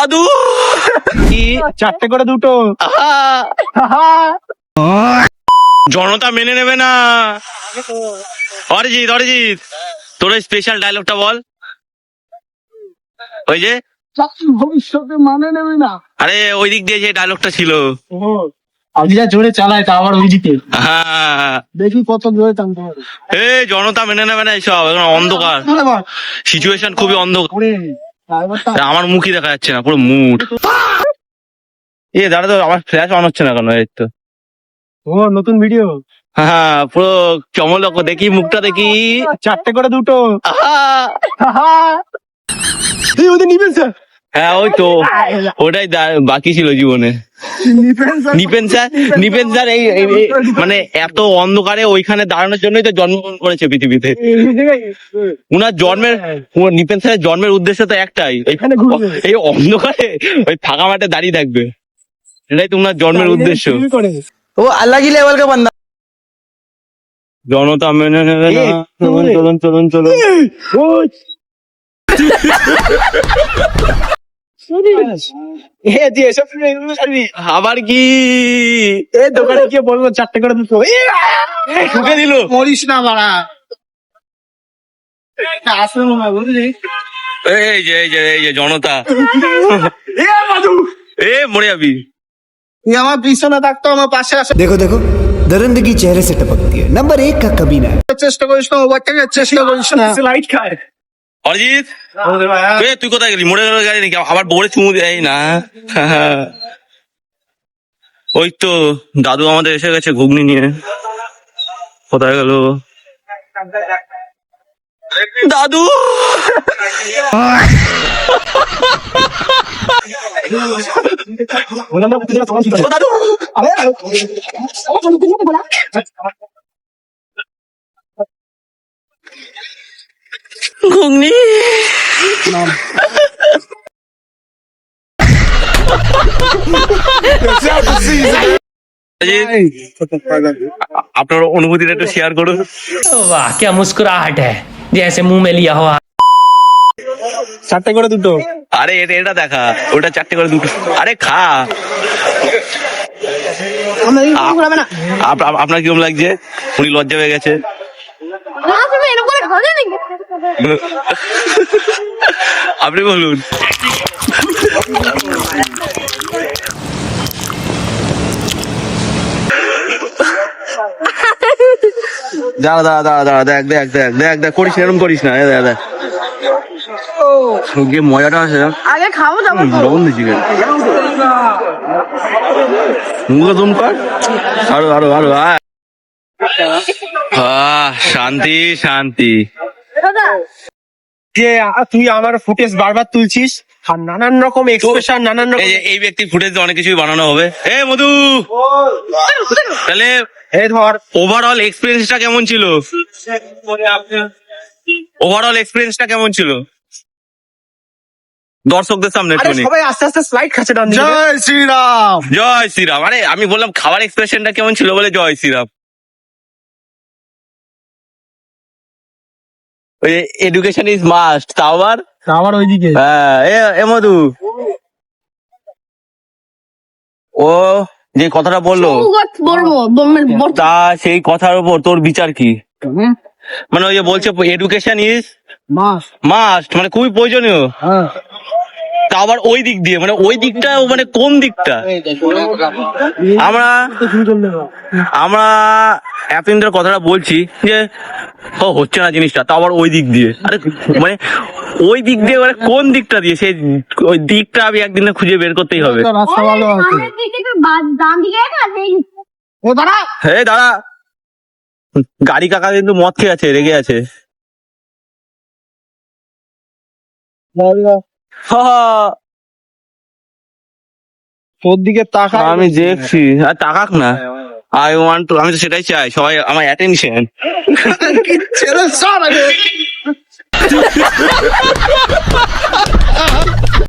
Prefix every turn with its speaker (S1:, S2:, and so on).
S1: দাদু
S2: কি 4টে করে দুটো।
S1: জনতা মেনে নেবে না। অরিজিৎ অরিজিৎ তোর স্পেশাল ডায়লগটা বল। ওই যে
S2: ভবিষ্যতে মানে নেবে না।
S1: আরে ওই দিক দিয়ে যে ডায়লগটা ছিল।
S2: আমি যা জোরে চালাই তা আবার ওই দিকে।
S1: হ্যাঁ
S2: দেখি কত জোরে টানতে পারে।
S1: জনতা মেনে নেবে না এইসব, এখন অন্ধকার সিচুয়েশন, খুবই অন্ধকার। আমার মুখই দেখা যাচ্ছে না, পুরো মুড। দাঁড়া তো, আমার ফ্ল্যাশ অন হচ্ছে না কেন? এই তো
S2: নতুন ভিডিও।
S1: হ্যাঁ পুরো চমলক, দেখি মুখটা দেখি।
S2: 4টে করে দুটো। ওদের নিবেন স্যার।
S1: হ্যাঁ ওই তো ওটাই বাকি ছিল জীবনে। নিপেন স্যার এই মানে এত অন্ধকারে ওইখানে দাঁড়ানোর জন্যই তো জন্মগ্রহণ করেছে পৃথিবীতে। নিপেন স্যারের জন্মের উদ্দেশ্য তো একটাই, এই অন্ধকারে ওই ফাঁকা মাঠে দাঁড়িয়ে থাকবে, এটাই তো উনার জন্মের উদ্দেশ্য।
S3: ও আল্লাহ কি লেভেল কা বান্দা।
S1: জনতা মেনে নেবে না। চলুন চলুন চলুন। আবার কি
S2: দোকানে গিয়ে বলবো 4টে করে দুটো।
S1: ঢুকে দিল।
S2: মরিস না মারা। আসলে বুঝলি
S1: এই যে জনতা মরে যাবি।
S2: আমার পিছনে থাকতো, আমার পাশে আসে।
S3: देखो देखो दरिंदगी चेहरे से टपकती है। नंबर 1 का कभी ना।
S2: চেষ্টা করিস না, ওভারটেক চেষ্টা করিস না। লাইট খায়।
S1: অরিজিৎ তুই কোথায় গেলি? মরে গেল গাড়ি নাকি? আবার বোরে চুমু দেয় না। ওই তো দাদু আমাদের এসে গেছে ঘুগনি নিয়ে। কোথায় গেল দাদু? ঘুগনি আপনার অনুভূতিটা একটু শেয়ার করুন।
S4: वाह क्या मुस्कुराहट है, जैसे मुंह में लिया हुआ।
S2: 4টে করে দুটো।
S1: আরে এটা দেখা, ওটা 4টে করে দুটো। আরে খা। আপনার কিরম লাগছে? উনি লজ্জা পেয়ে গেছে। আপনি বলুন। দাঁড়া দেখ করিস না, এরকম করিস না। দেখ মজাটা আছে।
S5: আগে খাবো
S1: লবণ দিচ্ছি মুখে তুম কর। আরো শান্তি শান্তি।
S2: যে তুই আমার ফুটেজ বারবার তুলছিস আর নানান রকম এক্সপ্রেশন, নানান রকম।
S1: এই ব্যক্তি ফুটেজ অনেক কিছুই বানানো হবে। মধু তাহলে
S2: ধর
S1: ওভারঅল এক্সপিরিয়েন্সটা কেমন ছিল? ওভারঅল এক্সপিরিয়েন্সটা কেমন ছিল দর্শকদের সামনে?
S2: সবাই আস্তে আস্তে স্লাইড খাচ্ছে। জয় শ্রীরাম।
S1: জয় শ্রীরাম। আরে আমি বললাম খাবার এক্সপ্রেশনটা কেমন ছিল বলে জয় শ্রীরাম। ওই এডুকেশন ইজ মাস্ট, তাও আবার
S2: ওইদিকে।
S1: হ্যাঁ মধু ও যে কথাটা বললো, তা সেই কথার উপর তোর বিচার কি? মানে ওই যে বলছে এডুকেশন ইজ মাস্ট, মানে খুবই প্রয়োজনীয়। তা আবার ওই দিক দিয়ে, মানে ওই দিকটা মানে কোন দিকটা? আমরা এতদিন ধরে কথাটা বলছি যে হচ্ছে না জিনিসটা, তা আবার ওই দিক দিয়ে। আরে মানে ওই দিক দিয়ে মানে কোন দিকটা দিয়ে? সেই ওই দিকটা আমি একদিনে খুঁজে বের করতেই হবে। দাঁড়া, গাড়ি কাকা কিন্তু মদ খেয়ে আছে, রেগে আছে।
S2: তোর দিকে তাকা।
S1: আমি দেখছি, আর তাকাক না। আমি তো সেটাই চাই, সবাই আমার অ্যাটেনশন।